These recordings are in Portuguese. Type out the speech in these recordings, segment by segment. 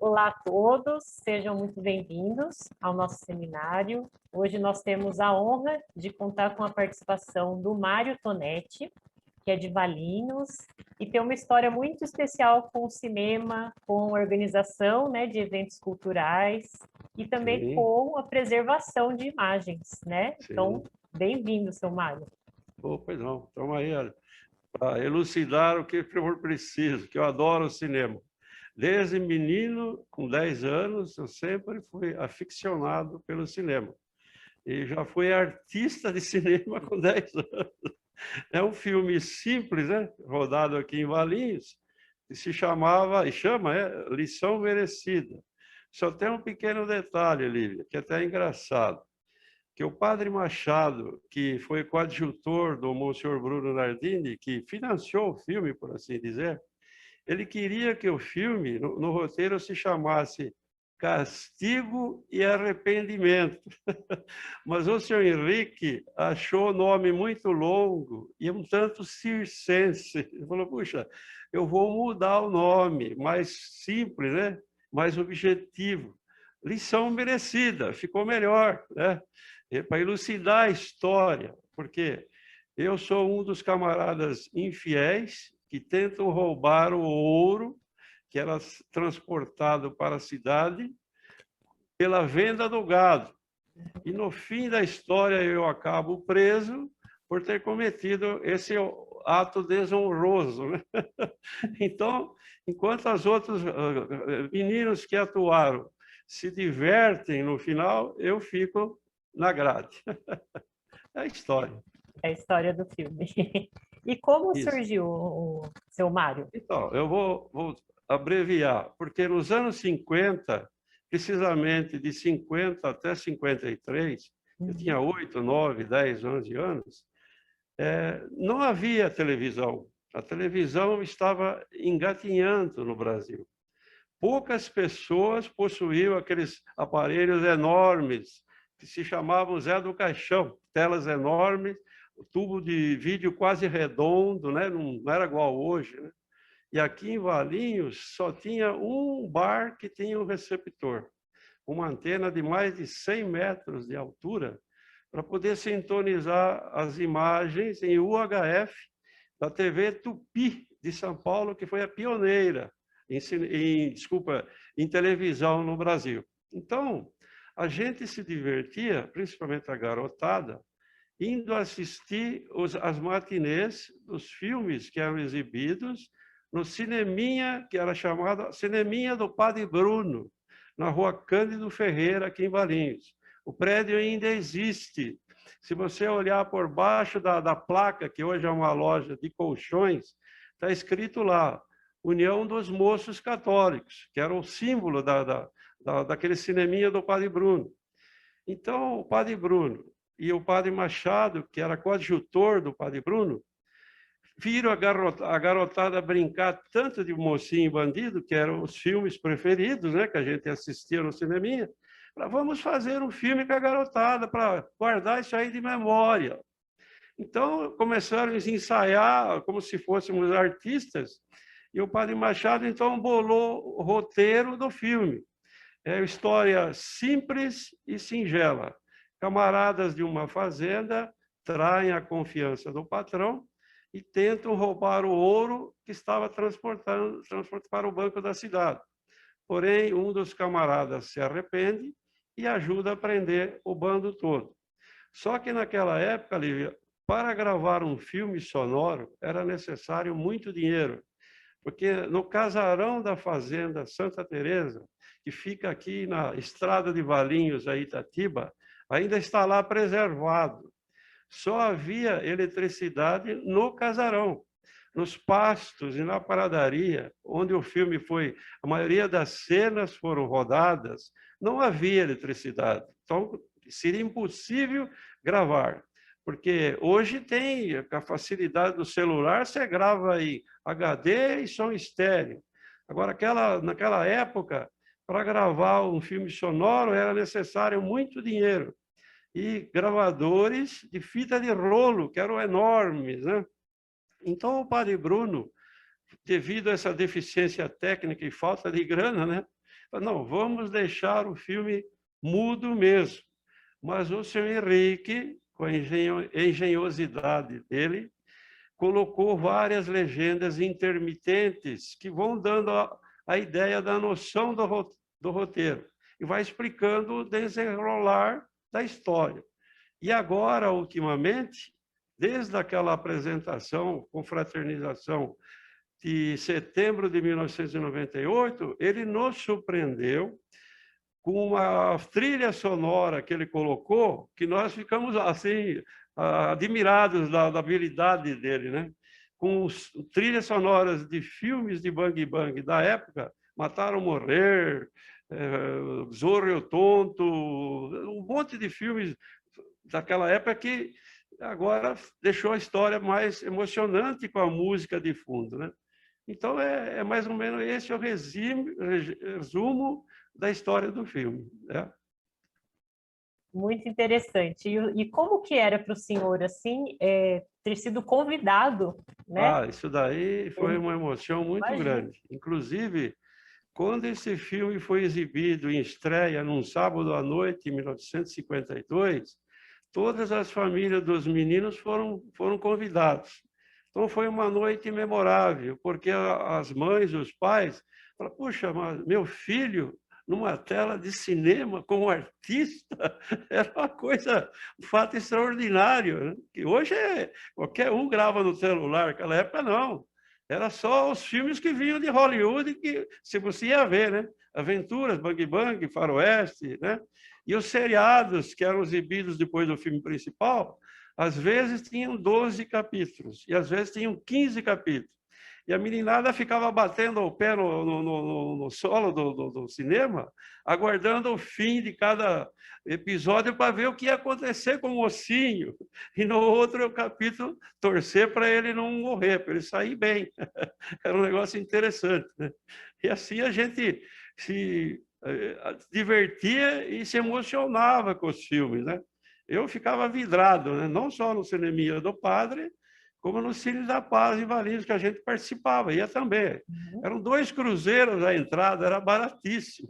Olá a todos, sejam muito bem-vindos ao nosso seminário. Hoje nós temos a honra de contar com a participação do Mário Tonetti, que é de Valinhos, e tem uma história muito especial com o cinema, com a organização, né, de eventos culturais e também Sim, com a preservação de imagens, né? Então, sim. bem-vindo, seu Mário. Pois não. Estamos aí para elucidar o que for preciso, que eu adoro o cinema. Desde menino, com 10 anos, eu sempre fui aficionado pelo cinema. E já fui artista de cinema com 10 anos. É um filme simples, né? Rodado aqui em Valinhos, que se chamava, e chama, Lição Merecida. Só tem um pequeno detalhe, Lívia, que é até engraçado. Que o padre Machado, que foi coadjutor do Monsenhor Bruno Nardini, que financiou o filme, por assim dizer, ele queria que o filme, no roteiro, se chamasse Castigo e Arrependimento. Mas o senhor Henrique achou o nome muito longo e um tanto circense. Ele falou, puxa, eu vou mudar o nome, mais simples, né? Mais objetivo. Lição merecida, ficou melhor, né? Para elucidar a história, porque eu sou um dos camaradas infiéis que tentam roubar o ouro que era transportado para a cidade pela venda do gado. E no fim da história eu acabo preso por ter cometido esse ato desonroso, né? Então, enquanto os outros meninos que atuaram se divertem no final, eu fico na grade. É a história. É a história do filme. E como Isso. surgiu o seu Mário? Então, eu vou abreviar, porque nos anos 50, precisamente de 50 até 53, eu tinha 8, 9, 10, 11 anos, não havia televisão. A televisão estava engatinhando no Brasil. Poucas pessoas possuíam aqueles aparelhos enormes que se chamavam Zé do Caixão, telas enormes, o tubo de vídeo quase redondo, né? Não era igual hoje, né? E aqui em Valinhos só tinha um bar que tinha um receptor, uma antena de mais de 100 metros de altura, para poder sintonizar as imagens em UHF da TV Tupi de São Paulo, que foi a pioneira em televisão no Brasil. Então, a gente se divertia, principalmente a garotada, indo assistir as matinês dos filmes que eram exibidos no cineminha, que era chamado Cineminha do Padre Bruno, na rua Cândido Ferreira, aqui em Valinhos. O prédio ainda existe. Se você olhar por baixo da placa, que hoje é uma loja de colchões, está escrito lá, União dos Moços Católicos, que era o símbolo daquele cineminha do Padre Bruno. Então, o Padre Bruno e o Padre Machado, que era coadjutor do Padre Bruno, viram a garotada brincar tanto de mocinho e bandido, que eram os filmes preferidos, né, que a gente assistia no cineminha, vamos fazer um filme com a garotada, para guardar isso aí de memória. Então, começaram a ensaiar como se fôssemos artistas, e o Padre Machado, então, bolou o roteiro do filme. É uma história simples e singela. Camaradas de uma fazenda traem a confiança do patrão e tentam roubar o ouro que estava transportando para o banco da cidade. Porém, um dos camaradas se arrepende e ajuda a prender o bando todo. Só que naquela época, Lívia, para gravar um filme sonoro era necessário muito dinheiro, porque no casarão da fazenda Santa Teresa, que fica aqui na estrada de Valinhos, a Itatiba, ainda está lá preservado. Só havia eletricidade no casarão. Nos pastos e na pradaria, onde o filme foi, a maioria das cenas foram rodadas, não havia eletricidade. Então, seria impossível gravar. Porque hoje tem a facilidade do celular, você grava aí HD e som estéreo. Agora, naquela época, para gravar um filme sonoro, era necessário muito dinheiro. E gravadores de fita de rolo, que eram enormes, né? Então, o Padre Bruno, devido a essa deficiência técnica e falta de grana, né, Não, vamos deixar o filme mudo mesmo. Mas o senhor Henrique, com a engenhosidade dele, colocou várias legendas intermitentes que vão dando a ideia da noção do roteiro e vai explicando o desenrolar da história. E agora, ultimamente, desde aquela apresentação, confraternização de setembro de 1998, ele nos surpreendeu com uma trilha sonora que ele colocou, que nós ficamos assim admirados da habilidade dele, né? Com trilhas sonoras de filmes de Bang Bang da época, Mataram Morrer, Zorro e o Tonto, um monte de filmes daquela época que agora deixou a história mais emocionante com a música de fundo, né? Então, é mais ou menos esse o resumo da história do filme, né? Muito interessante. E como que era para o senhor, assim, ter sido convidado, né? Isso daí foi uma emoção muito Imagina. grande. Inclusive, quando esse filme foi exibido em estreia num sábado à noite, em 1952, todas as famílias dos meninos foram convidados. Então, foi uma noite memorável, porque as mães, os pais, falaram, puxa, mas meu filho, numa tela de cinema, como artista, era uma coisa, um fato extraordinário, né? Que hoje qualquer um grava no celular, naquela época não. Era só os filmes que vinham de Hollywood, que se você ia ver, né? Aventuras, Bang Bang, Faroeste, né? E os seriados que eram exibidos depois do filme principal, às vezes tinham 12 capítulos, e às vezes tinham 15 capítulos. E a meninada ficava batendo o pé no solo do cinema, aguardando o fim de cada episódio para ver o que ia acontecer com o mocinho. E no outro capítulo, torcer para ele não morrer, para ele sair bem. Era um negócio interessante, né? E assim a gente se divertia e se emocionava com os filmes, né? Eu ficava vidrado, né? Não só no Cineminha do Padre, como no Cine da Paz, em Valinhos, que a gente participava, ia também. Eram 2 cruzeiros a entrada, era baratíssimo.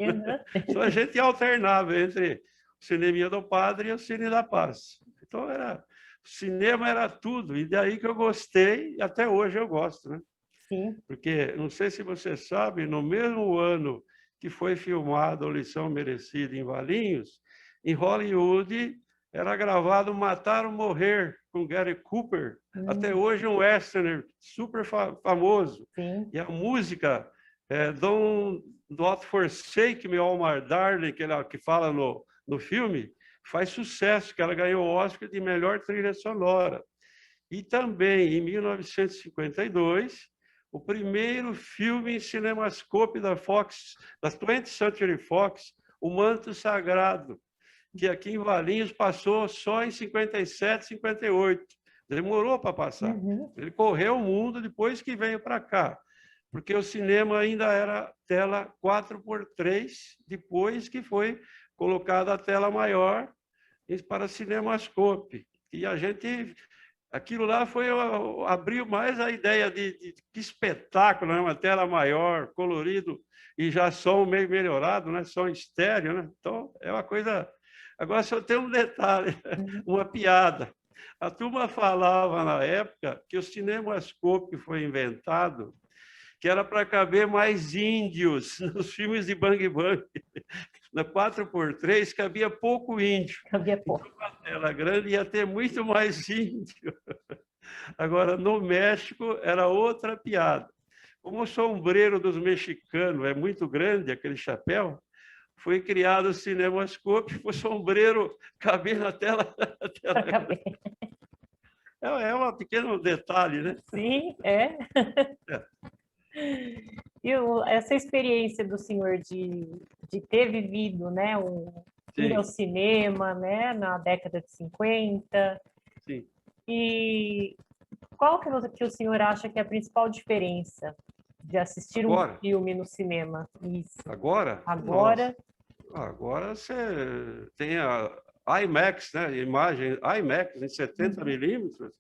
Só a gente alternava entre o Cineminha do Padre e o Cine da Paz. Então, o cinema era tudo, e daí que eu gostei, e até hoje eu gosto, né? Sim. Porque, não sei se você sabe, no mesmo ano que foi filmado Lição Merecida em Valinhos, em Hollywood era gravado Matar ou Morrer, com Gary Cooper, até hoje um western super famoso. Sim. E a música, Don't Forsake Me, All My Darling, que fala no filme, faz sucesso, que ela ganhou o Oscar de melhor trilha sonora. E também, em 1952, o primeiro filme em cinemascope da Fox, da 20th Century Fox, O Manto Sagrado, que aqui em Valinhos passou só em 57, 58. Demorou para passar. Ele correu o mundo depois que veio para cá, porque o cinema ainda era tela 4x3, depois que foi colocada a tela maior para cinemascope. E a gente... Aquilo lá abriu mais a ideia de que espetáculo, né? Uma tela maior, colorido, e já som meio melhorado, né? Som estéreo, né? Então, é uma coisa... Agora, só tem um detalhe, uma piada. A turma falava na época que o cinemascope foi inventado, que era para caber mais índios nos filmes de Bang Bang. Na 4x3 cabia pouco índio. Cabia pouco. Então, a tela grande ia ter muito mais índio. Agora, no México, era outra piada. Como o sombreiro dos mexicanos é muito grande, aquele chapéu, foi criado o cinemascope, o sombreiro caber na tela. É um pequeno detalhe, né? Sim, é. E essa experiência do senhor de ter vivido, né, ir ao cinema, né, na década de 50. Sim. E qual que o senhor acha que é a principal diferença de assistir um filme no cinema? Isso. Agora? Agora? Nossa. Agora você tem a IMAX, né? Imagem IMAX em 70 milímetros,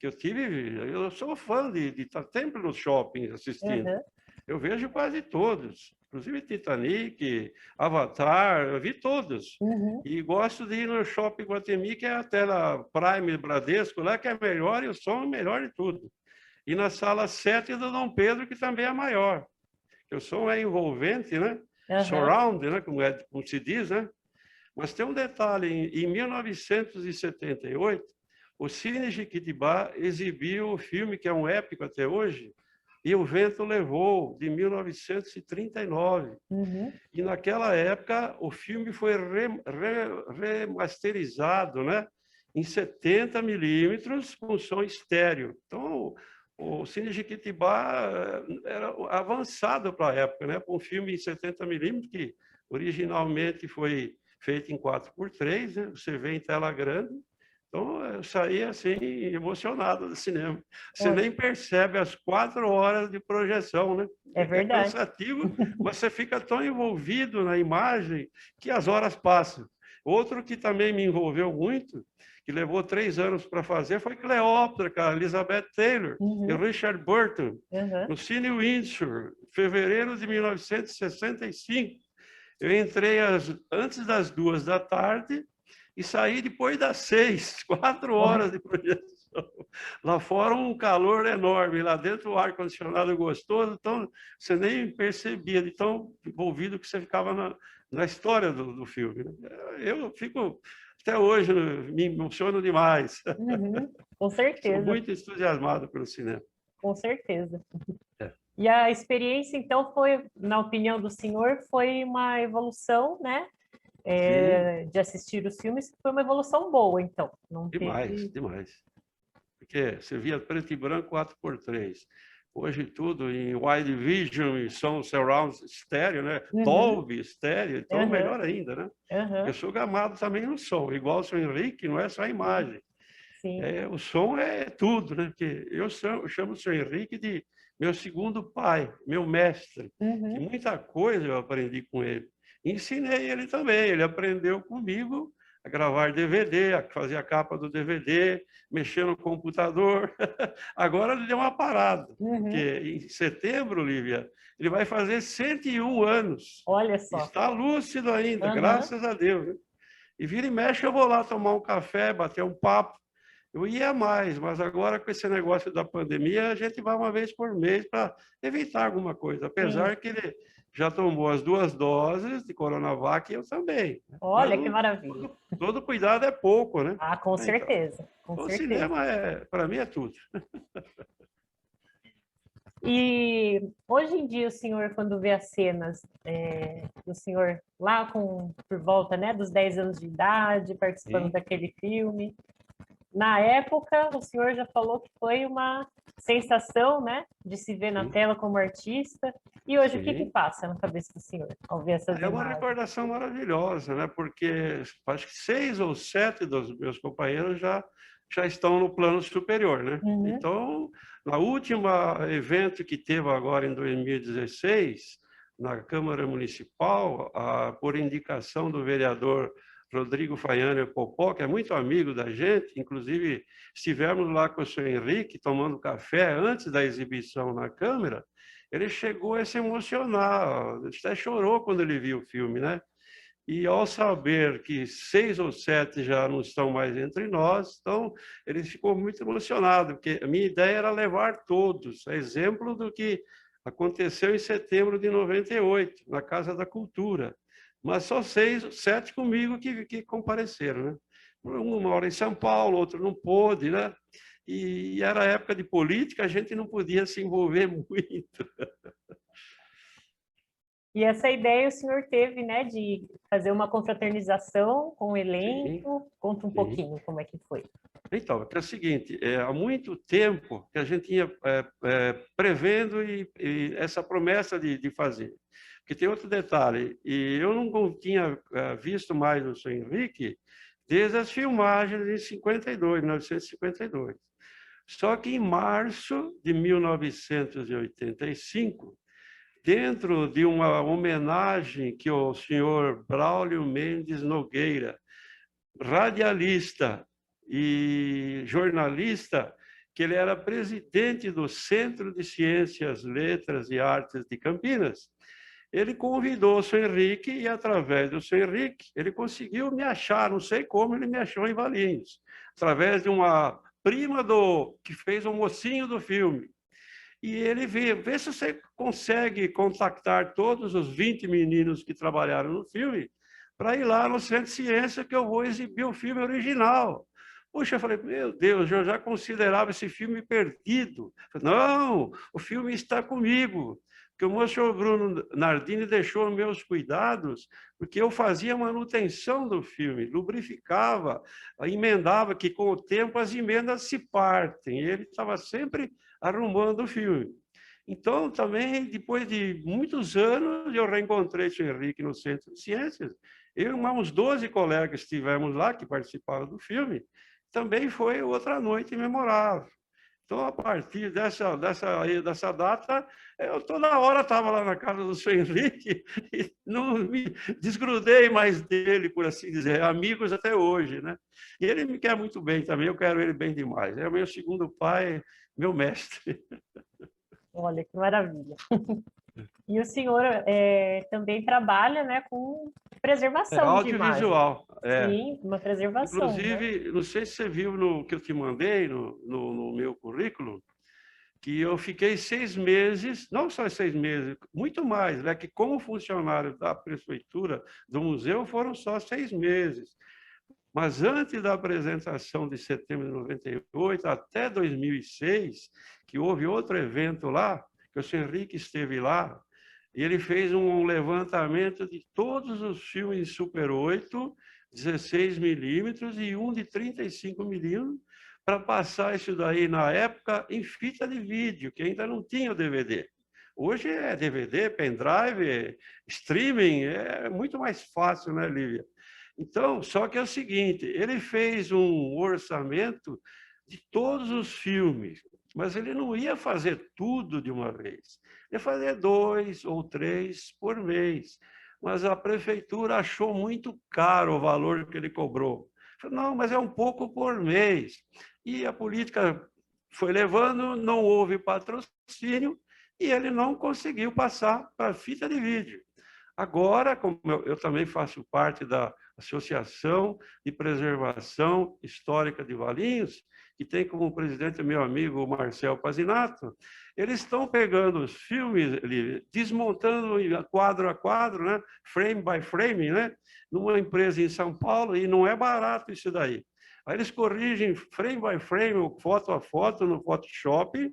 que eu sou fã de estar sempre no shopping assistindo. Eu vejo quase todos, inclusive Titanic, Avatar, eu vi todos. Uhum. E gosto de ir no Shopping Guatemi, que é a tela Prime Bradesco, lá que é melhor e o som é melhor de tudo. E na sala 7 do Dom Pedro, que também é maior. Que o som é envolvente, né? Aham. Surround, né? Como se diz, né? Mas tem um detalhe, em 1978, o Cine Jequitibá exibiu o filme, que é um épico até hoje, E o Vento Levou, de 1939. Uhum. E naquela época o filme foi remasterizado, né? Em 70 milímetros com som estéreo. Então, o Cine Jequitibá era avançado para a época, né? Um filme em 70 milímetros que originalmente foi feito em 4x3, né? Você vê em tela grande. Então, eu saí assim, emocionado do cinema. Você Olha, nem percebe as 4 horas de projeção, né? é É verdade. cansativo, mas você fica tão envolvido na imagem que as horas passam. Outro que também me envolveu muito, que levou 3 anos para fazer, foi Cleópatra, com a Elizabeth Taylor e o Uhum. Richard Burton, Uhum. no Cine Windsor, fevereiro de 1965. Eu entrei antes das 2 da tarde e saí depois das 6, 4 Olha, horas de projeção. Lá fora um calor enorme, lá dentro o ar-condicionado gostoso, então você nem percebia de tão envolvido que você ficava na história do filme. Né? Eu fico, até hoje, me emociono demais. uhum. Com Sou certeza, muito entusiasmado pelo cinema. com certeza. É. E a experiência, então, foi, na opinião do senhor, foi uma evolução, né? Sim, De assistir os filmes, foi uma evolução boa, então. Não demais, teve. demais. Porque você via preto e branco 4x3. Hoje tudo em wide vision e som surround estéreo, né? Uhum. Dolby estéreo, então Aham. melhor ainda, né? Eu Aham. sou gamado também no som, igual o seu Henrique, não é só a Sim. imagem. Sim. O som é tudo, né? Porque eu chamo o seu Henrique de meu segundo pai, meu mestre, que Uhum. muita coisa eu aprendi com ele. Ensinei ele também, ele aprendeu comigo a gravar DVD, a fazer a capa do DVD, mexer no computador. Agora ele deu uma parada, porque Uhum. em setembro, Lívia, ele vai fazer 101 anos. Olha só. Está lúcido ainda, Aham. graças a Deus. Né? E vira e mexe, eu vou lá tomar um café, bater um papo. Eu ia mais, mas agora com esse negócio da pandemia, a gente vai uma vez por mês para evitar alguma coisa. Sim. Apesar que ele já tomou as 2 doses de Coronavac e eu também. Né? Mas Olha que maravilha. todo cuidado é pouco, né? Ah, com Então, certeza. Com o certeza. cinema, para mim, é tudo. E hoje em dia o senhor, quando vê as cenas do senhor lá por volta, né, dos 10 anos de idade, participando Sim, daquele filme, na época o senhor já falou que foi uma sensação, né, de se ver na sim, tela como artista. E hoje o que sim. passa na cabeça do senhor ao ver essas É uma imagens? recordação maravilhosa, né? Porque acho que 6 ou 7 dos meus companheiros já estão no plano superior, né? Uhum. Então, na última evento que teve agora em 2016, na Câmara Municipal, por indicação do vereador Rodrigo Faiane Popó, que é muito amigo da gente, inclusive estivemos lá com o senhor Henrique tomando café antes da exibição na Câmara, ele chegou a se emocionar, até chorou quando ele viu o filme, né? E ao saber que 6 ou 7 já não estão mais entre nós, então ele ficou muito emocionado, porque a minha ideia era levar todos, a exemplo do que aconteceu em setembro de 98, na Casa da Cultura. Mas só 6, 7 comigo que compareceram, né? Um mora em São Paulo, outro não pôde, né? E era época de política, a gente não podia se envolver muito. E essa ideia o senhor teve, né, de fazer uma confraternização com o Sim, elenco. Conta um sim. pouquinho como é que foi. Então, é o seguinte, há muito tempo que a gente ia prevendo essa promessa de fazer. Porque tem outro detalhe, e eu não tinha visto mais o seu Henrique desde as filmagens em 52, 1952. Só que em março de 1985, dentro de uma homenagem que o senhor Braulio Mendes Nogueira, radialista e jornalista, que ele era presidente do Centro de Ciências, Letras e Artes de Campinas. Ele convidou o seu Henrique e, através do seu Henrique, ele conseguiu me achar, não sei como ele me achou em Valinhos, através de uma prima que fez o mocinho do filme. E ele vê se você consegue contactar todos os 20 meninos que trabalharam no filme para ir lá no Centro de Ciência que eu vou exibir o filme original. Puxa, eu falei, meu Deus, eu já considerava esse filme perdido. Não, o filme está comigo, porque o moço Bruno Nardini deixou meus cuidados, porque eu fazia manutenção do filme, lubrificava, emendava, que com o tempo as emendas se partem. Ele estava sempre arrumando o filme. Então, também, depois de muitos anos, eu reencontrei o senhor Henrique no Centro de Ciências. Eu e uns 12 colegas estivemos lá, que participaram do filme. Também foi outra noite memorável. Então, a partir dessa data, eu toda hora estava lá na casa do senhor Henrique e não me desgrudei mais dele, por assim dizer, amigos até hoje, né? E ele me quer muito bem também, eu quero ele bem demais. É o meu segundo pai, meu mestre. Olha, que maravilha. E o senhor também trabalha, né, com preservação de imagem. Audiovisual. Sim, uma preservação. Inclusive, né? Não sei se você viu no que eu te mandei, no meu currículo, que eu fiquei 6 meses, não só 6 meses, muito mais, né? Que como funcionário da prefeitura, do museu, foram só 6 meses. Mas antes da apresentação de setembro de 98 até 2006, que houve outro evento lá, que o senhor Henrique esteve lá, e ele fez um levantamento de todos os filmes de Super 8, 16 milímetros e um de 35 milímetros, para passar isso daí, na época, em fita de vídeo, que ainda não tinha o DVD. Hoje é DVD, pendrive, streaming, é muito mais fácil, né, Lívia? Então, só que é o seguinte, ele fez um orçamento de todos os filmes, mas ele não ia fazer tudo de uma vez. Ia fazer 2 ou 3 por mês. Mas a prefeitura achou muito caro o valor que ele cobrou. Falei, não, mas é um pouco por mês. E a política foi levando, não houve patrocínio e ele não conseguiu passar para a fita de vídeo. Agora, como eu também faço parte da Associação de Preservação Histórica de Valinhos, que tem como presidente meu amigo Marcel Pazinato, eles estão pegando os filmes, desmontando quadro a quadro, né? Frame by frame, né? Numa empresa em São Paulo, e não é barato isso daí. Aí eles corrigem frame by frame, foto a foto, no Photoshop,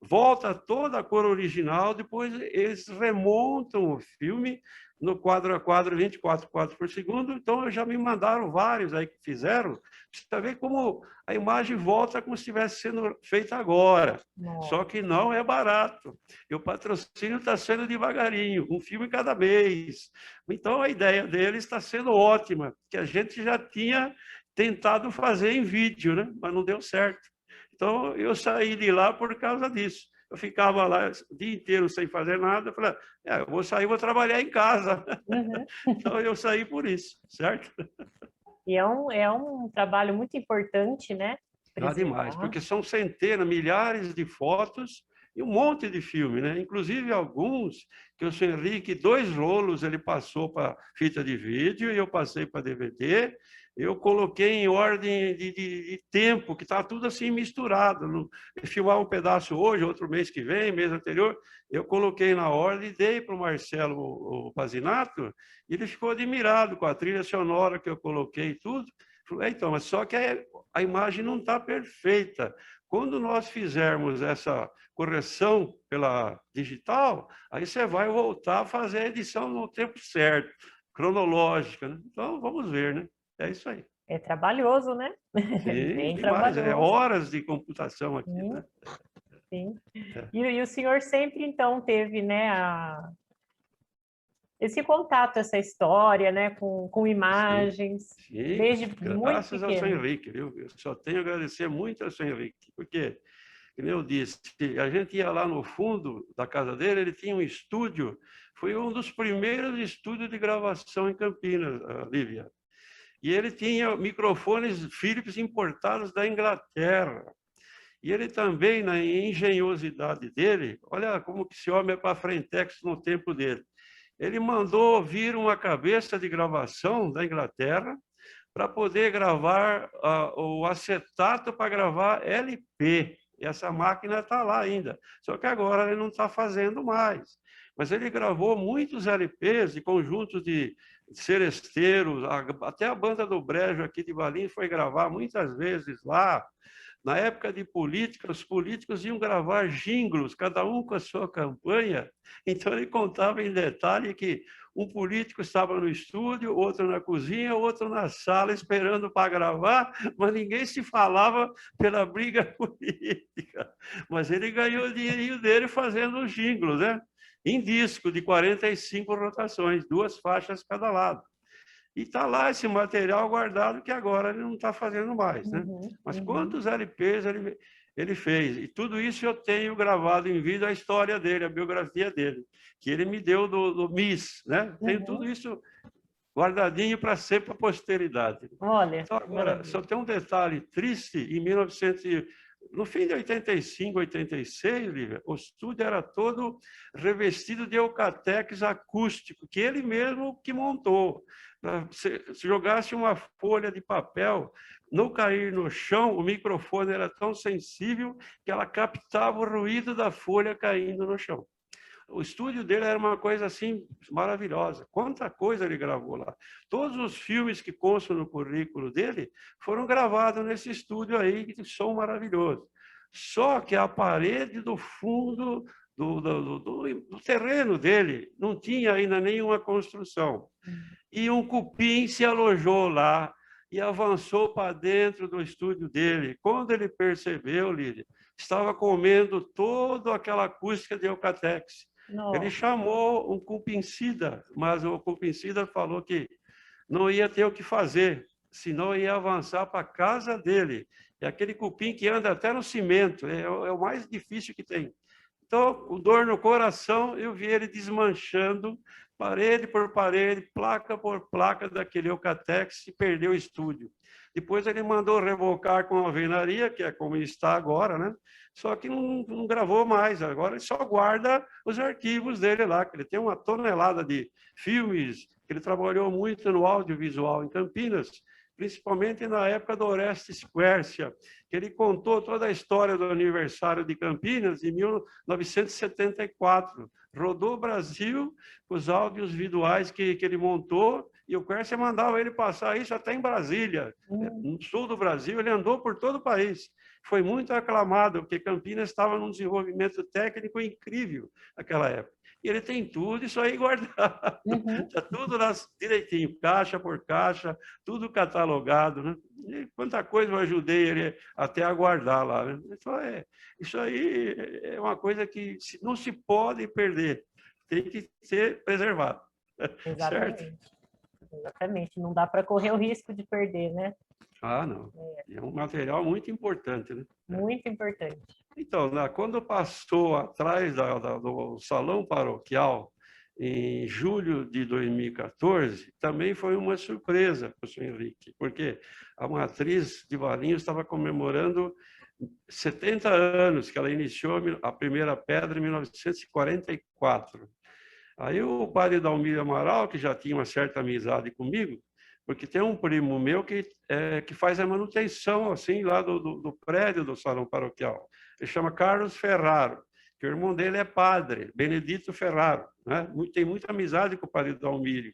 volta toda a cor original, depois eles remontam o filme no quadro a quadro, 24 quadros por segundo. Então, já me mandaram vários aí que fizeram. Você vê como a imagem volta como se estivesse sendo feita agora. Nossa. Só que não é barato. E o patrocínio está sendo devagarinho, um filme cada mês. Então, a ideia deles está sendo ótima, que a gente já tinha tentado fazer em vídeo, né? Mas não deu certo. Então, eu saí de lá por causa disso. Eu ficava lá o dia inteiro sem fazer nada. Eu falei, eu vou sair, vou trabalhar em casa. Uhum. Então, eu saí por isso, certo? E é um trabalho muito importante, né? Demais, porque são centenas, milhares de fotos e um monte de filme, né? Inclusive alguns que o senhor Henrique, 2 rolos ele passou para fita de vídeo e eu passei para DVD. Eu coloquei em ordem de tempo, que está tudo assim misturado. Filmar um pedaço hoje, outro mês que vem, mês anterior, eu coloquei na ordem e dei para o Marcelo o Pazinato, e ele ficou admirado com a trilha sonora que eu coloquei e tudo. Falei, então, mas só que a imagem não está perfeita. Quando nós fizermos essa correção pela digital, aí você vai voltar a fazer a edição no tempo certo, cronológica, né? Então, vamos ver, né? É isso aí. É trabalhoso, né? Sim, bem demais. trabalhoso. É horas de computação aqui, sim, né? Sim. E o senhor sempre, então, teve, né, esse contato, essa história, né, com imagens, sim, desde muito graças ao senhor pequeno. Henrique, viu? Eu só tenho a agradecer muito ao senhor Henrique, porque, como eu disse, a gente ia lá no fundo da casa dele, ele tinha um estúdio, foi um dos primeiros estúdios de gravação em Campinas, Lívia. E ele tinha microfones Philips importados da Inglaterra. E ele também, na engenhosidade dele, olha como que esse homem é para frentex no tempo dele. Ele mandou vir uma cabeça de gravação da Inglaterra para poder gravar o acetato para gravar LP. E essa máquina está lá ainda. Só que agora ele não está fazendo mais. Mas ele gravou muitos LPs de conjuntos de seresteiros, até a banda do Brejo aqui de Valinhos foi gravar muitas vezes lá. Na época de política, os políticos iam gravar jingles, cada um com a sua campanha. Então, ele contava em detalhe que um político estava no estúdio, outro na cozinha, outro na sala, esperando para gravar, mas ninguém se falava pela briga política. Mas ele ganhou o dinheirinho dele fazendo os jingles, né? Em disco, de 45 rotações, 2 faixas cada lado. E está lá esse material guardado que agora ele não está fazendo mais, né? Mas quantos LPs ele fez? E tudo isso eu tenho gravado em vídeo a história dele, a biografia dele, que ele me deu do MIS, né? Tenho tudo isso guardadinho para ser para a posteridade. Olha, então, agora, só tem um detalhe triste, em 1900, no fim de 85, 86, Lívia, o estúdio era todo revestido de eucatex acústico, que ele mesmo que montou. Se jogasse uma folha de papel, não cair no chão, o microfone era tão sensível que ela captava o ruído da folha caindo no chão. O estúdio dele era uma coisa assim maravilhosa. Quanta coisa ele gravou lá. Todos os filmes que constam no currículo dele foram gravados nesse estúdio aí, que som maravilhoso. Só que a parede do fundo do terreno dele não tinha ainda nenhuma construção. E um cupim se alojou lá e avançou para dentro do estúdio dele. Quando ele percebeu, Lídia, estava comendo toda aquela acústica de eucatex. Ele chamou um cupincida, mas o cupincida falou que não ia ter o que fazer, senão ia avançar para a casa dele. É aquele cupim que anda até no cimento, é o mais difícil que tem. Então, com dor no coração, eu vi ele desmanchando parede por parede, placa por placa daquele eucatex e perdeu o estúdio. Depois ele mandou revocar com a alvenaria, que é como está agora, né? Só que não gravou mais, agora ele só guarda os arquivos dele lá, que ele tem uma tonelada de filmes, que ele trabalhou muito no audiovisual em Campinas, principalmente na época do Orestes Quercia, que ele contou toda a história do aniversário de Campinas em 1974. Rodou o Brasil com os áudios visuais que ele montou, e o Quercia mandava ele passar isso até em Brasília, no sul do Brasil. Ele andou por todo o país. Foi muito aclamado, porque Campinas estava num desenvolvimento técnico incrível naquela época. E ele tem tudo isso aí guardado. Está tudo lá direitinho, caixa por caixa, tudo catalogado, né? E quanta coisa eu ajudei ele até a guardar lá, né? Então, isso aí é uma coisa que não se pode perder, tem que ser preservado. Exatamente. Certo? Exatamente, não dá para correr o risco de perder, né? Ah, não. É um material muito importante, né? Muito importante. Então, quando passou atrás do salão paroquial, em julho de 2014, também foi uma surpresa para o senhor Henrique, porque a matriz de Valinhos estava comemorando 70 anos, que ela iniciou a primeira pedra em 1944. Aí o padre Dalmir Amaral, que já tinha uma certa amizade comigo, porque tem um primo meu que faz a manutenção assim lá do prédio do salão paroquial. Ele chama Carlos Ferraro, que o irmão dele é padre, Benedito Ferraro, né? Tem muita amizade com o padre Dalmírio.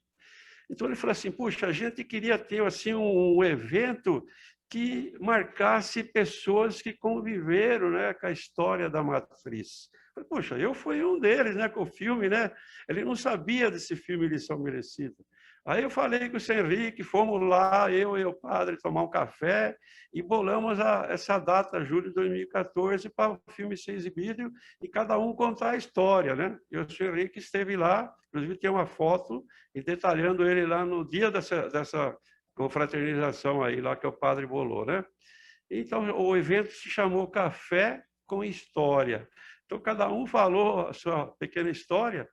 Então ele falou assim: puxa, a gente queria ter assim um evento que marcasse pessoas que conviveram, né, com a história da matriz. Poxa, eu fui um deles, né, com o filme, né? Ele não sabia desse filme Lição Merecida. Aí eu falei com o seu Henrique, fomos lá, eu e o padre, tomar um café e bolamos essa data, julho de 2014, para o filme ser exibido e cada um contar a história, né? E o seu Henrique esteve lá, inclusive tem uma foto e detalhando ele lá no dia dessa confraternização aí, lá que o padre bolou, né? Então, o evento se chamou Café com História. Então, cada um falou a sua pequena história.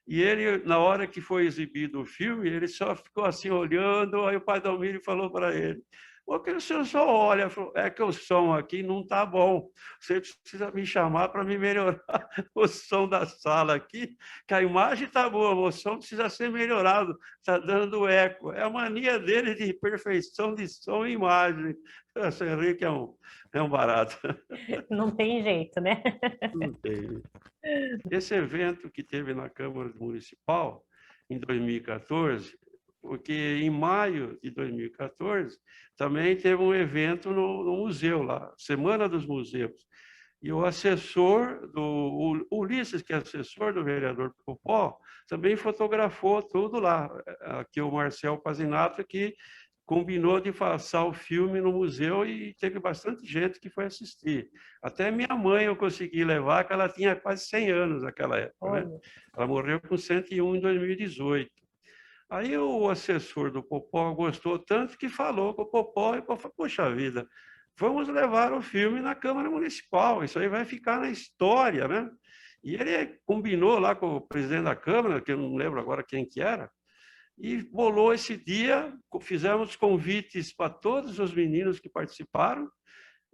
E ele, na hora que foi exibido o filme, ele só ficou assim olhando, aí o padre Dalmírio falou para ele: Porque o senhor só olha, falou, é que o som aqui não está bom, você precisa me chamar para me melhorar o som da sala aqui, que a imagem está boa, o som precisa ser melhorado, está dando eco. É a mania dele de perfeição de som e imagem. O senhor Henrique é um barato. Não tem jeito, né? Não tem. Esse evento que teve na Câmara Municipal, em 2014, porque em maio de 2014 também teve um evento no museu lá, Semana dos Museus. E o assessor do Ulisses, que é assessor do vereador Popó, também fotografou tudo lá. Aqui o Marcel Pazinato, que combinou de passar o filme no museu e teve bastante gente que foi assistir. Até minha mãe eu consegui levar, que ela tinha quase 100 anos naquela época, né? Olha, Ela morreu com 101 em 2018. Aí o assessor do Popó gostou tanto que falou com o Popó e o Popó falou, poxa vida, vamos levar o filme na Câmara Municipal, isso aí vai ficar na história, né? E ele combinou lá com o presidente da Câmara, que eu não lembro agora quem que era, e bolou esse dia, fizemos convites para todos os meninos que participaram,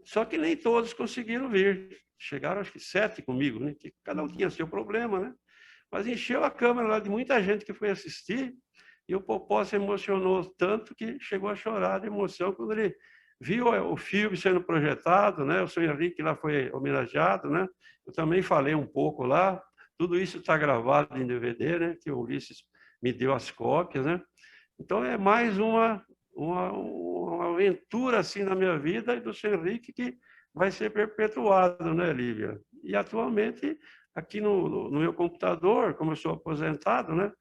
só que nem todos conseguiram vir. Chegaram, acho que 7 comigo, né? Que cada um tinha seu problema, né? Mas encheu a Câmara lá de muita gente que foi assistir, e o Popó se emocionou tanto que chegou a chorar de emoção quando ele viu o filme sendo projetado, né? O senhor Henrique lá foi homenageado, né? Eu também falei um pouco lá. Tudo isso está gravado em DVD, né? Que o Ulisses me deu as cópias, né? Então é mais uma aventura assim na minha vida e do senhor Henrique que vai ser perpetuado, né, Lívia? E atualmente aqui no meu computador, como eu sou aposentado, né?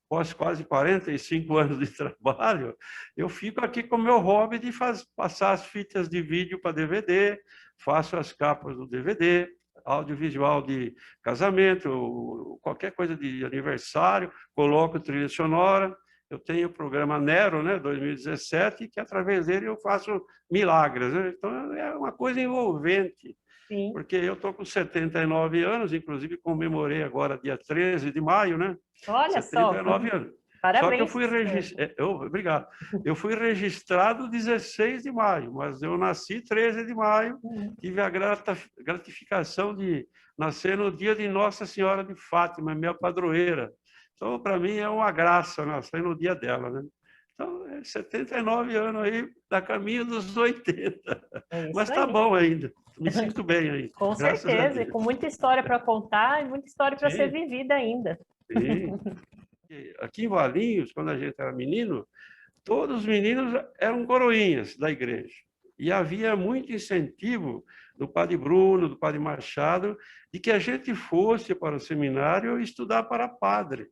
Após quase 45 anos de trabalho, eu fico aqui com o meu hobby de passar as fitas de vídeo para DVD, faço as capas do DVD, audiovisual de casamento, qualquer coisa de aniversário, coloco trilha sonora. Eu tenho o programa Nero, né, 2017, que através dele eu faço milagres, né? Então é uma coisa envolvente, sim. porque eu estou com 79 anos, inclusive comemorei agora dia 13 de maio, né? Olha só, 79 anos. Só que eu parabéns. fui registrado, obrigado. Eu fui registrado 16 de maio, mas eu nasci 13 de maio, tive a gratificação de nascer no dia de Nossa Senhora de Fátima, minha padroeira. Então, para mim, é uma graça nascer no dia dela, né? Então, 79 anos aí, da caminho dos 80. É Mas isso está aí. bom ainda, me sinto bem aí, Com graças a certeza, e Deus. com muita história para contar e muita história para ser Sim, vivida ainda. sim. Aqui em Valinhos, quando a gente era menino, todos os meninos eram coroinhas da igreja. E havia muito incentivo do padre Bruno, do padre Machado, de que a gente fosse para o seminário estudar para padre.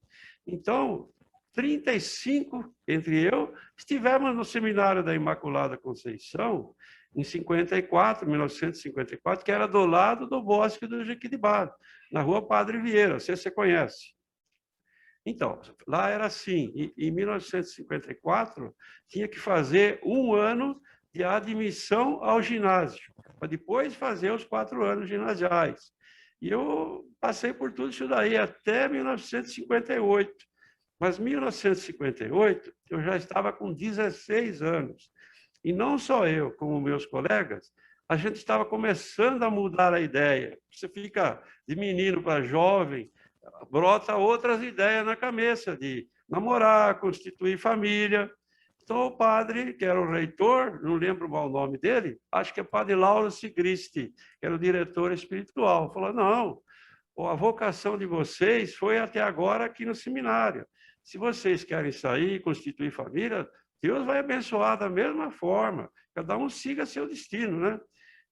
Então, 35 entre eu estivemos no seminário da Imaculada Conceição, em 54, 1954, que era do lado do Bosque do Jequitibá, na rua Padre Vieira, você conhece. Então, lá era assim, em 1954, tinha que fazer 1 ano de admissão ao ginásio, para depois fazer os 4 anos ginasiais. E eu passei por tudo isso daí até 1958. Mas em 1958, eu já estava com 16 anos. E não só eu, como meus colegas, a gente estava começando a mudar a ideia. Você fica de menino para jovem, brota outras ideias na cabeça de namorar, constituir família. Então, o padre, que era o reitor, não lembro mal o nome dele, acho que é padre Lauro Sigristi, que era o diretor espiritual, falou, não, a vocação de vocês foi até agora aqui no seminário. Se vocês querem sair, constituir família, Deus vai abençoar da mesma forma. Cada um siga seu destino, né?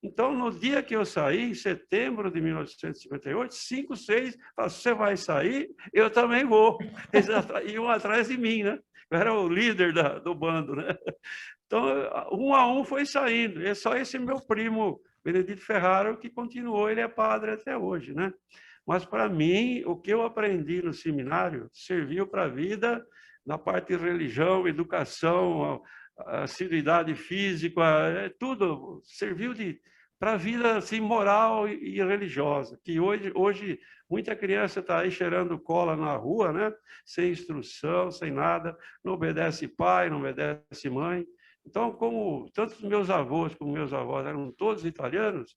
Então, no dia que eu saí, em setembro de 1958, 5, 6, você vai sair, eu também vou. Eles iam atrás de mim, né? Eu era o líder do bando, né? Então, um a um foi saindo. É só esse meu primo, Benedito Ferraro, que continuou, ele é padre até hoje, né? Mas, para mim, o que eu aprendi no seminário serviu para a vida na parte de religião, educação, assiduidade física, tudo serviu para a vida assim, moral e religiosa, que hoje muita criança está aí cheirando cola na rua, né? Sem instrução, sem nada, não obedece pai, não obedece mãe. Então, como tanto os meus avós como meus avós eram todos italianos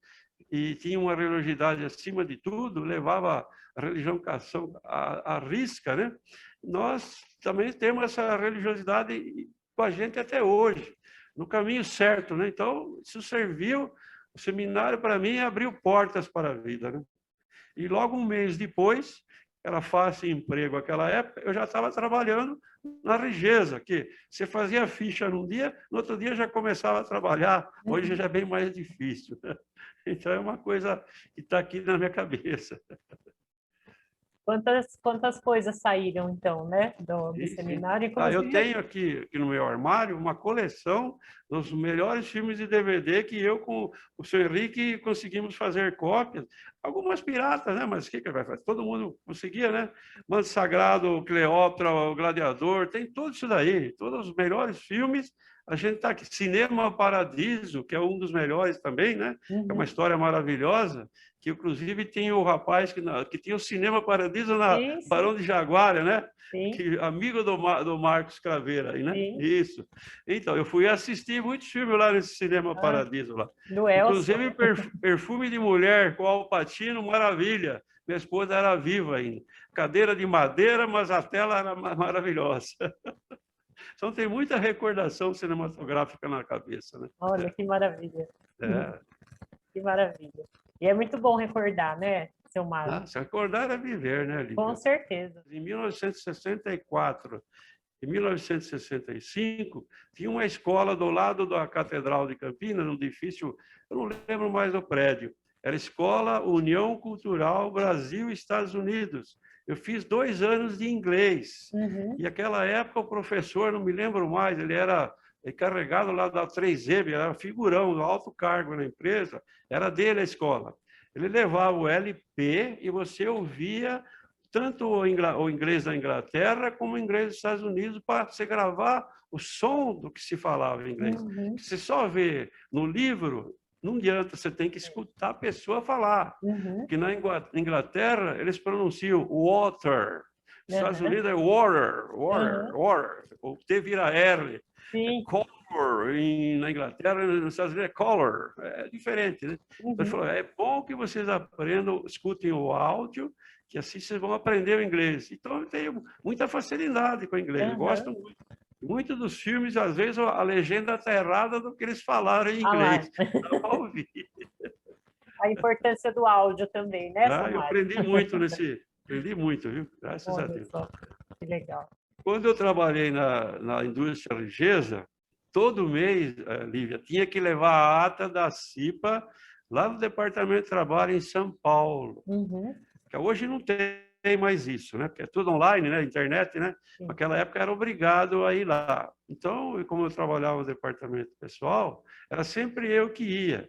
e tinham uma religiosidade acima de tudo, levava a religião à risca, né? Nós também temos essa religiosidade com a gente até hoje, no caminho certo, né? Então, isso serviu, o seminário para mim abriu portas para a vida, né? E logo um mês depois, era fácil emprego naquela época, eu já estava trabalhando na Rigesa, que você fazia ficha num dia, no outro dia já começava a trabalhar, hoje já é bem mais difícil. Então é uma coisa que está aqui na minha cabeça. Quantas coisas saíram, então, né, do Sim, sim. seminário, Eu inclusive... tenho aqui no meu armário uma coleção dos melhores filmes de DVD que eu com o seu Henrique conseguimos fazer cópias. Algumas piratas, né? Mas o que vai fazer? Todo mundo conseguia, né? Manto Sagrado, Cleópatra, o Gladiador, tem tudo isso daí. Todos os melhores filmes. A gente está aqui. Cinema Paradiso, que é um dos melhores também, né? É uma história maravilhosa, que inclusive tem o rapaz que tinha o Cinema Paradiso na Sim, sim, Barão de Jaguara, né? sim, Que, amigo do Marcos Craveira, aí, né? sim. Isso. Então, eu fui assistir muitos filmes lá nesse Cinema Ah, Paradiso lá. do Elcio. Inclusive Perfume de Mulher com Al Pacino, maravilha. Minha esposa era viva ainda. Cadeira de madeira, mas a tela era maravilhosa. Então tem muita recordação cinematográfica na cabeça, né? Olha, que maravilha. É. Que maravilha. E é muito bom recordar, né, seu Mário? Se acordar é viver, né, Lívia? Com certeza. Em 1964 e 1965, tinha uma escola do lado da Catedral de Campinas, num edifício, eu não lembro mais do prédio. Era a Escola União Cultural Brasil-Estados Unidos. Eu fiz 2 anos de inglês. E naquela época o professor, não me lembro mais, ele era encarregado lá da 3M, ele era figurão, alto cargo na empresa, era dele a escola. Ele levava o LP e você ouvia tanto o inglês da Inglaterra como o inglês dos Estados Unidos para você gravar o som do que se falava em inglês. Você só vê no livro, não adianta, você tem que escutar a pessoa falar. Porque na Inglaterra, eles pronunciam water. Nos Estados Unidos é water. O T vira R. Sim. Color. Na Inglaterra, nos Estados Unidos é color. É diferente, né? Ele falou, é bom que vocês aprendam, escutem o áudio, que assim vocês vão aprender o inglês. Então, eu tenho muita facilidade com o inglês. Eu gosto muito. Muitos dos filmes, às vezes, a legenda está errada do que eles falaram em inglês. Dá para ouvir. A importância do áudio também, né, Eu aprendi muito, viu? Graças a Deus. Só. Que legal. Quando eu trabalhei na indústria ligeira, todo mês, Lívia, tinha que levar a ata da CIPA lá no Departamento de Trabalho em São Paulo. Que hoje não tem mais isso, né? Porque é tudo online, né? Internet, né? Sim. Naquela época era obrigado a ir lá. Então, como eu trabalhava no departamento pessoal, era sempre eu que ia.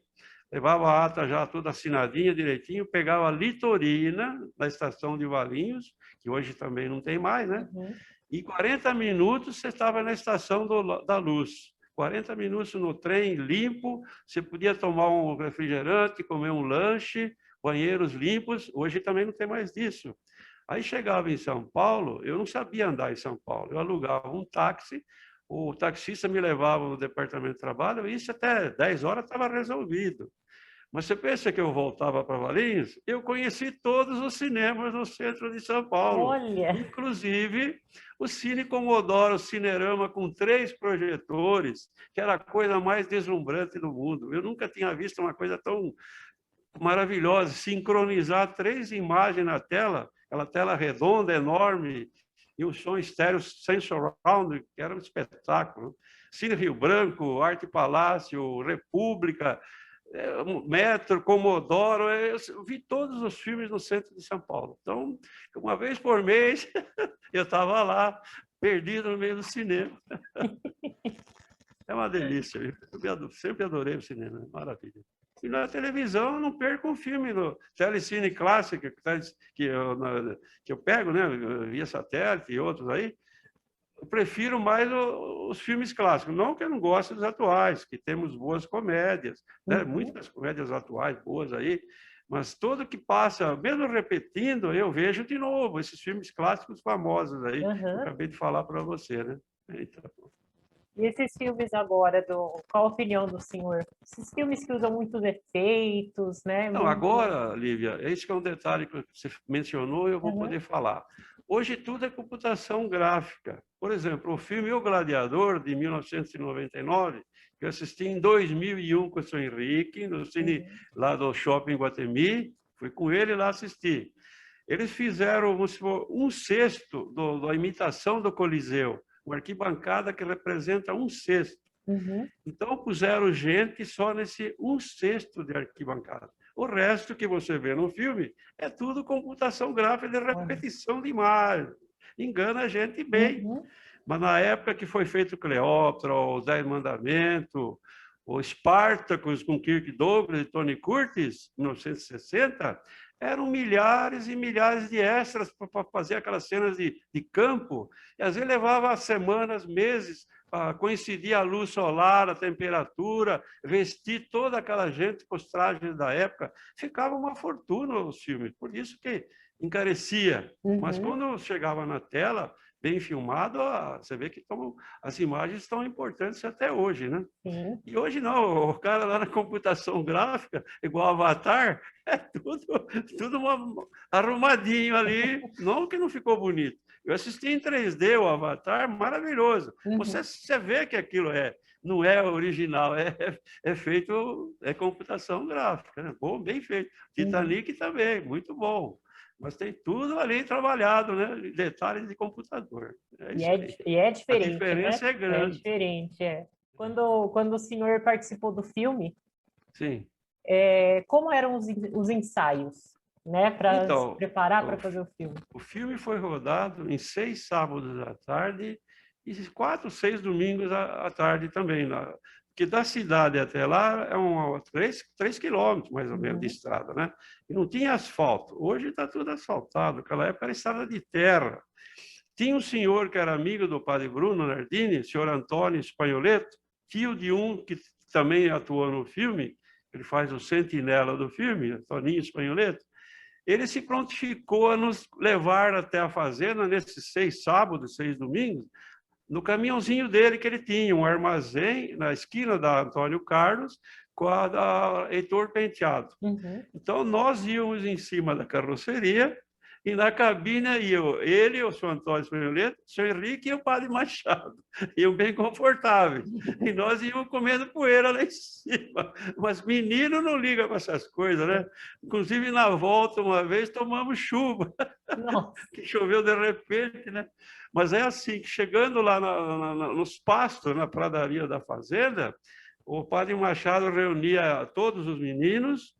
Levava a ata já toda assinadinha, direitinho, pegava a litorina na estação de Valinhos, que hoje também não tem mais, né? E 40 minutos você estava na estação da Luz. 40 minutos no trem limpo, você podia tomar um refrigerante, comer um lanche, banheiros limpos. Hoje também não tem mais disso. Aí chegava em São Paulo, eu não sabia andar em São Paulo. Eu alugava um táxi, o taxista me levava no departamento de trabalho, e isso até 10 horas estava resolvido. Mas você pensa que eu voltava para Valinhos? Eu conheci todos os cinemas no centro de São Paulo. Olha! Inclusive o Cine Comodoro, o Cinerama com 3 projetores, que era a coisa mais deslumbrante do mundo. Eu nunca tinha visto uma coisa tão maravilhosa, sincronizar 3 imagens na tela, aquela tela redonda, enorme, e um som estéreo sem surround, que era um espetáculo. Cine Rio Branco, Arte Palácio, República, Metro, Comodoro, eu vi todos os filmes no centro de São Paulo. Então, uma vez por mês, eu estava lá, perdido no meio do cinema. É uma delícia. Eu sempre adorei o cinema, maravilha. E na televisão, eu não perco um filme no Telecine Clássica, que eu pego, né, via satélite e outros aí. Eu prefiro mais os filmes clássicos. Não que eu não goste dos atuais, que temos boas comédias, né? Muitas comédias atuais boas aí, mas tudo que passa, mesmo repetindo, eu vejo de novo esses filmes clássicos famosos aí, que eu acabei de falar para você, né? Então... E esses filmes agora, qual a opinião do senhor? Esses filmes que usam muitos efeitos, né? Não, Muito... agora, Lívia, esse que é um detalhe que você mencionou e eu vou Uhum, poder falar. Hoje tudo é computação gráfica. Por exemplo, o filme O Gladiador, de 1999, que eu assisti em 2001 com o seu Henrique, no cine uhum, lá do Shopping Guatemi, fui com ele lá assistir. Eles fizeram, vamos supor, um sexto da imitação do Coliseu, uma arquibancada que representa um sexto. uhum. Então, puseram gente só nesse um sexto de arquibancada. O resto que você vê no filme é tudo computação gráfica de repetição de imagem. Engana a gente bem. Uhum, Mas na época que foi feito Cleópatra, os Dez Mandamentos, o Spartacus com Kirk Douglas e Tony Curtis, em 1960, eram milhares e milhares de extras para fazer aquelas cenas de campo. E às vezes levava semanas, meses, para coincidir a luz solar, a temperatura, vestir toda aquela gente com os trajes da época. Ficava uma fortuna os filmes, por isso que encarecia. Mas uhum. quando chegava na tela, bem filmado, você vê que as imagens estão importantes até hoje, né? Sim. E hoje não, o cara lá na computação gráfica, igual Avatar, é tudo arrumadinho ali, não que não ficou bonito. Eu assisti em 3D o Avatar, maravilhoso. Uhum. Você vê que aquilo não é original, é feito, é computação gráfica, né? Bom, bem feito. Uhum. Titanic também, muito bom. Mas tem tudo ali trabalhado, né? Detalhes de computador. É isso aí. E é A diferente, né? diferença é É grande. diferente, é. Quando o senhor participou do filme, Sim. como eram os ensaios, né? Para se Então, preparar para o, fazer o filme? o filme foi rodado em 6 sábados à tarde e 4, 6 domingos à tarde também. Porque da cidade até lá é 3 quilômetros, mais ou menos, de Uhum. estrada, né? E não tinha asfalto. Hoje está tudo asfaltado. Naquela época era estrada de terra. Tinha um senhor que era amigo do padre Bruno Nardini, o senhor Antônio Espanholeto, tio de um que também atuou no filme, ele faz o sentinela do filme, Antoninho Espanholeto. Ele se prontificou a nos levar até a fazenda nesses 6 sábados, 6 domingos, no caminhãozinho dele que ele tinha, um armazém na esquina da Antônio Carlos com a da Heitor Penteado. Uhum. Então, nós íamos em cima da carroceria e na cabine ele, o senhor Antônio Espanholeto, o senhor Henrique e o padre Machado. Iam bem confortáveis. E nós íamos comendo poeira lá em cima. Mas menino não liga para essas coisas, né? Inclusive, na volta, uma vez, tomamos chuva, Nossa. que choveu de repente, né? Mas é assim, que chegando lá nos pastos, na pradaria da fazenda, o padre Machado reunia todos os meninos,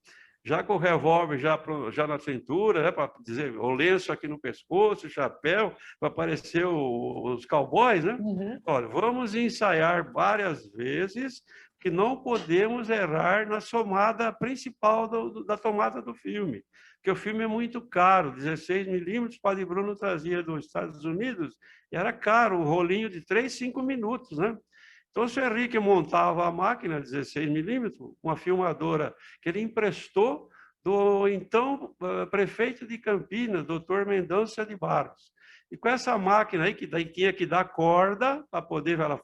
já com o revólver já na cintura, né, para dizer, o lenço aqui no pescoço, o chapéu, para parecer os cowboys, né? Uhum. Olha, vamos ensaiar várias vezes, que não podemos errar na somada principal da tomada do filme, porque o filme é muito caro, 16 milímetros, o Padre Bruno trazia dos Estados Unidos, e era caro, um rolinho de 3, 5 minutos, né? Então, o senhor Henrique montava a máquina 16 milímetros, uma filmadora que ele emprestou do então prefeito de Campinas, doutor Mendonça de Barros. E com essa máquina aí, que daí tinha que dar corda para poder ela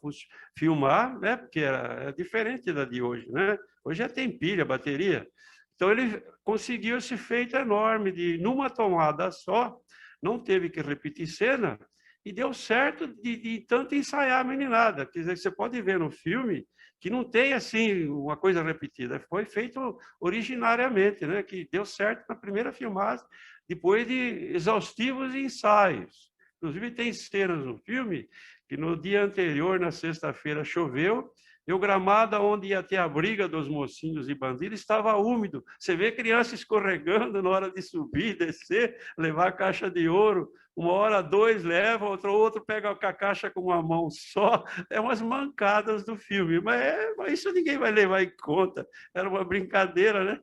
filmar, né? Porque é diferente da de hoje, né? Hoje já tem pilha, bateria. Então, ele conseguiu esse feito enorme de, numa tomada só, não teve que repetir cena, e deu certo de tanto ensaiar a meninada. Quer dizer, você pode ver no filme que não tem assim uma coisa repetida. Foi feito originariamente, né? Que deu certo na primeira filmagem, depois de exaustivos ensaios. Inclusive, tem cenas no filme que no dia anterior, na sexta-feira, choveu, e o gramado onde ia ter a briga dos mocinhos e bandidos estava úmido. Você vê criança escorregando na hora de subir, descer, levar a caixa de ouro. Uma hora, dois leva, outro pega a caixa com uma mão só. É umas mancadas do filme, mas isso ninguém vai levar em conta. Era uma brincadeira, né?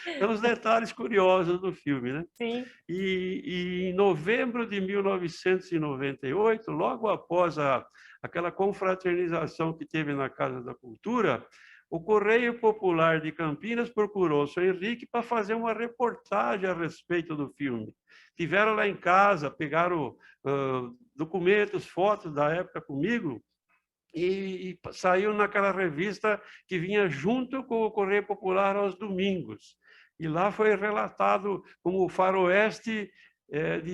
É uns detalhes curiosos do filme, né? Sim. E em novembro de 1998, logo após aquela confraternização que teve na Casa da Cultura, o Correio Popular de Campinas procurou o senhor Henrique para fazer uma reportagem a respeito do filme. Tiveram lá em casa, pegaram documentos, fotos da época comigo, e saiu naquela revista que vinha junto com o Correio Popular aos domingos. E lá foi relatado como o faroeste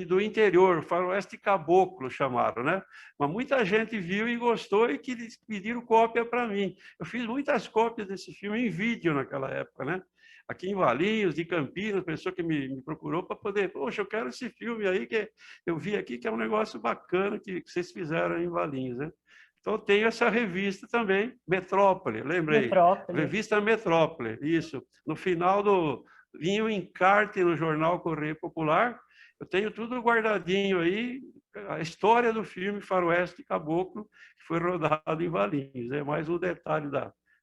do interior, faroeste caboclo chamaram, né? Mas muita gente viu e gostou e que pediram cópia para mim. Eu fiz muitas cópias desse filme em vídeo naquela época, né? Aqui em Valinhos, de Campinas, pessoa que me procurou para poder, poxa, eu quero esse filme aí que eu vi aqui que é um negócio bacana que vocês fizeram em Valinhos, né? Então, tenho essa revista também, Metrópole, lembrei. Metrópole. Revista Metrópole, isso. No final do... Vinha um encarte no jornal Correio Popular. Eu tenho tudo guardadinho aí, a história do filme Faroeste Caboclo, que foi rodado em Valinhos. É mais um detalhe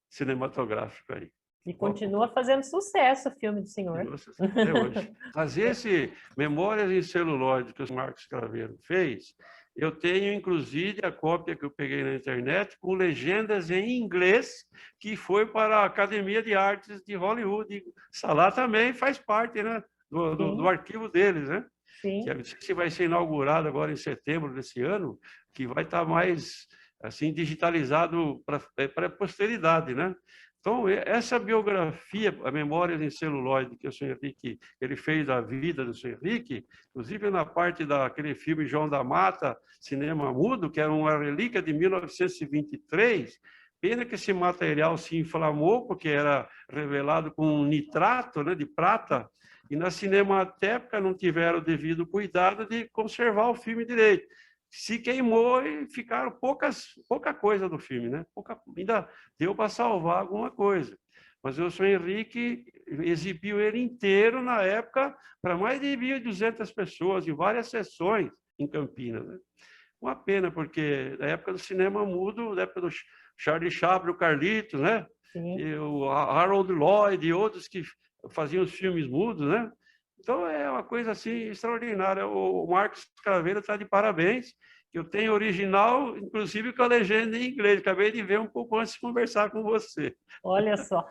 cinematográfico aí. E continua fazendo sucesso o filme do senhor. Nossa, até hoje. Mas esse Memórias em Celulóide que o Marcos Craveiro fez, eu tenho, inclusive, a cópia que eu peguei na internet com legendas em inglês, que foi para a Academia de Artes de Hollywood. Lá também faz parte, né, do arquivo deles, né? Sim. Que vai ser inaugurado agora em setembro desse ano, que vai estar mais assim digitalizado para a posteridade, né? Então, essa biografia, a Memórias em Celuloide, que o senhor Henrique ele fez da vida do senhor Henrique, inclusive na parte daquele filme João da Mata, Cinema Mudo, que era uma relíquia de 1923, pena que esse material se inflamou, porque era revelado com nitrato, né, de prata, e na Cinemateca não tiveram o devido cuidado de conservar o filme direito. Se queimou e ficaram pouca coisa do filme, né? Ainda deu para salvar alguma coisa. Mas o senhor Henrique exibiu ele inteiro na época para mais de 1.200 pessoas, em várias sessões em Campinas, né? Uma pena, porque na época do cinema mudo, na época do Charlie Chaplin, o Carlitos, né? E o Harold Lloyd e outros que faziam os filmes mudos, né? Então, é uma coisa assim extraordinária. O Marcos Craveiro está de parabéns. Eu tenho original, inclusive com a legenda em inglês. Acabei de ver um pouco antes de conversar com você. Olha só.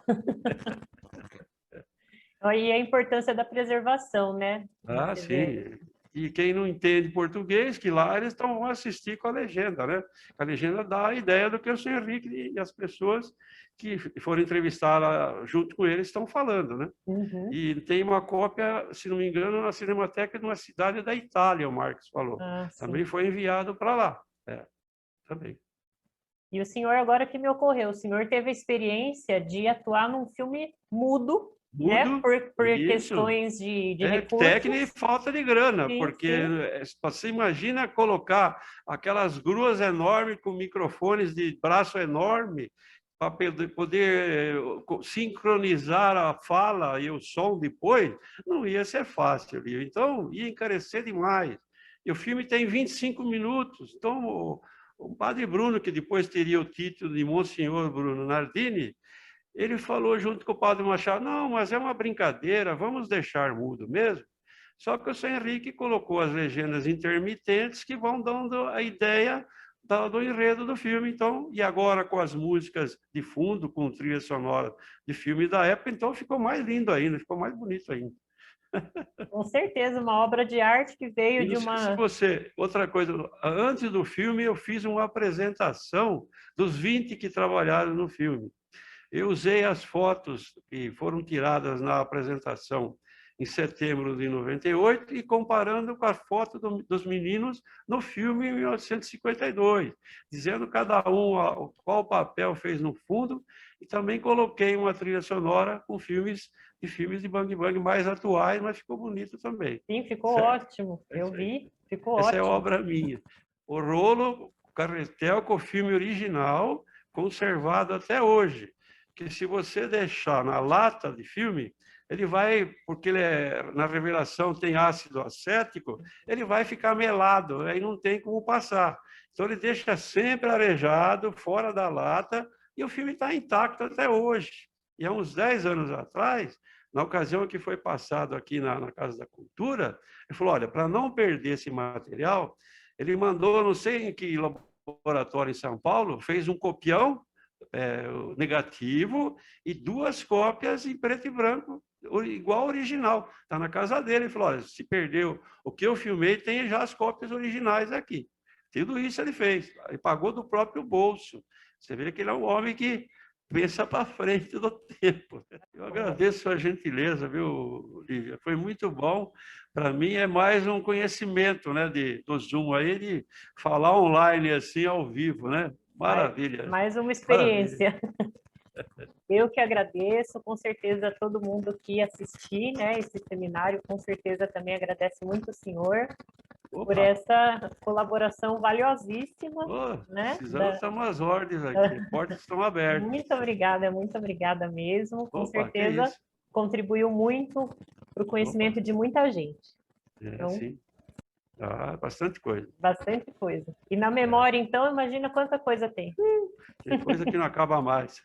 E a importância da preservação, né? Ah, sim. E quem não entende português, que lá eles vão assistir com a legenda, né? A legenda dá a ideia do que o senhor Henrique e as pessoas que foram entrevistadas junto com ele estão falando, né? Uhum. E tem uma cópia, se não me engano, na Cinemateca de uma cidade da Itália, o Marcos falou. Também foi enviado para lá. Também. E o senhor, agora que me ocorreu, o senhor teve a experiência de atuar num filme mudo, né? Por questões de recursos. Técnica e falta de grana, porque você imagina colocar aquelas gruas enormes com microfones de braço enorme para poder sincronizar a fala e o som depois, não ia ser fácil. Então, ia encarecer demais. E o filme tem 25 minutos. Então, o padre Bruno, que depois teria o título de Monsenhor Bruno Nardini, ele falou junto com o padre Machado, não, mas é uma brincadeira, vamos deixar mudo mesmo. Só que o senhor Henrique colocou as legendas intermitentes que vão dando a ideia do enredo do filme, então, e agora com as músicas de fundo, com trilha sonora de filme da época, então ficou mais lindo ainda, ficou mais bonito ainda. Com certeza, uma obra de arte que veio de uma... Outra coisa, antes do filme eu fiz uma apresentação dos 20 que trabalharam no filme. Eu usei as fotos que foram tiradas na apresentação em setembro de 98 e comparando com a foto dos meninos no filme em 1952, dizendo cada um qual papel fez no fundo, e também coloquei uma trilha sonora com filmes de Bang Bang mais atuais, mas ficou bonito também. Sim, ficou ótimo. Eu vi, ficou ótimo. Essa é obra minha. O rolo Carretel com o filme original, conservado até hoje. Que se você deixar na lata de filme, ele vai, porque na revelação tem ácido acético, ele vai ficar melado, aí não tem como passar. Então ele deixa sempre arejado, fora da lata, e o filme está intacto até hoje. E há uns 10 anos atrás, na ocasião que foi passado aqui na Casa da Cultura, ele falou, olha, para não perder esse material, ele mandou, não sei em que laboratório em São Paulo, fez um copião negativo e 2 cópias em preto e branco, igual ao original. Está na casa dele. Ele falou, olha, se perdeu o que eu filmei, tem já as cópias originais aqui. Tudo isso ele fez, e pagou do próprio bolso. Você vê que ele é um homem que pensa para frente do tempo. Eu agradeço a gentileza, viu, Lívia? Foi muito bom. Para mim é mais um conhecimento, né, do Zoom aí, de falar online assim, ao vivo, né? Maravilha. Mais uma experiência. Maravilha. Eu que agradeço, com certeza todo mundo que assistir, né, esse seminário, com certeza também agradece muito o senhor por essa colaboração valiosíssima. Né? Precisamos estar umas ordens aqui, portas estão abertas. Muito obrigada mesmo. Com certeza contribuiu muito para o conhecimento de muita gente. Então, sim. Bastante coisa. Bastante coisa. E na memória, então, imagina quanta coisa tem. Tem coisa que não acaba mais.